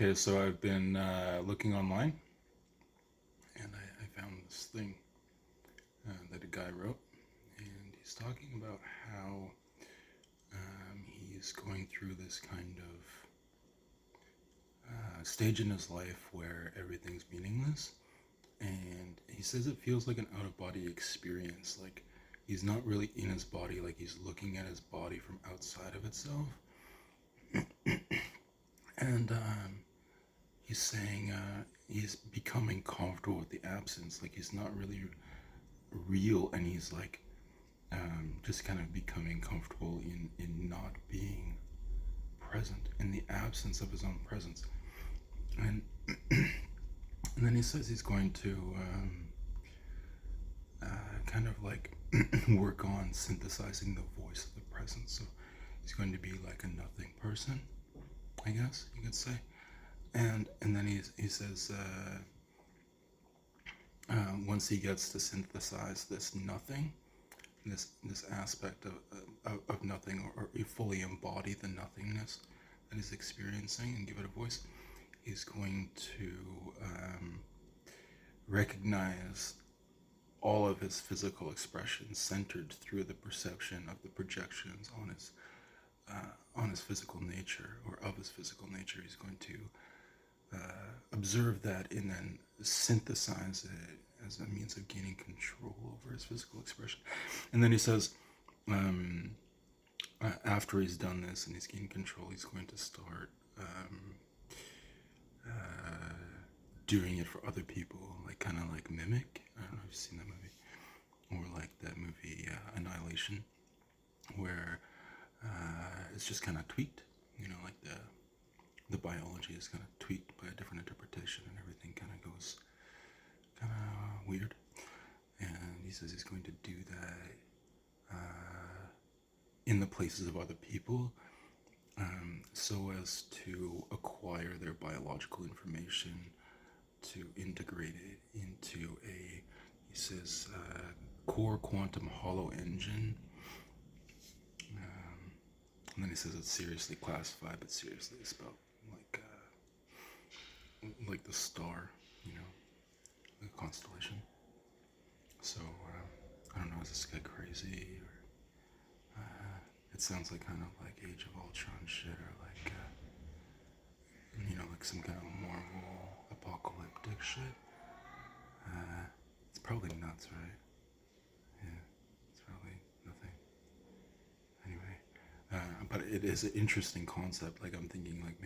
Okay, so I've been looking online and I found this thing that a guy wrote, and he's talking about how he's going through this kind of stage in his life where everything's meaningless, and he says it feels like an out of body experience. Like he's not really in his body, like he's looking at his body from outside of itself. And he's saying he's becoming comfortable with the absence, like he's not really real, and he's like just kind of becoming comfortable in not being present, in the absence of his own presence. And and then he says he's going to kind of like work on synthesizing the voice of the present. So he's going to be like a nothing person, I guess you could say. And then he says once he gets to synthesize this nothing, this aspect of nothing, or fully embody the nothingness that he's experiencing and give it a voice, he's going to recognize all of his physical expressions centered through the perception of the projections on his physical nature, or of his physical nature. He's going to observe that and then synthesize it as a means of gaining control over his physical expression. And then he says, after he's done this and he's gained control, he's going to start doing it for other people, like kind of like Mimic. I don't know if you've seen that movie, or like that movie Annihilation, where it's just kind of tweaked. Like the biology is kind of tweaked by a different interpretation, and everything kind of goes kind of weird. And he says he's going to do that in the places of other people, so as to acquire their biological information, to integrate it into he says, core quantum hollow engine. And then he says it's seriously classified, but seriously it's spelled like the star, the constellation. So I don't know, is this guy crazy, or it sounds like kind of like Age of Ultron shit, or like like some kind of Marvel apocalyptic shit. It's probably nuts, right? Yeah, it's probably nothing. Anyway, but it is an interesting concept. Like I'm thinking, like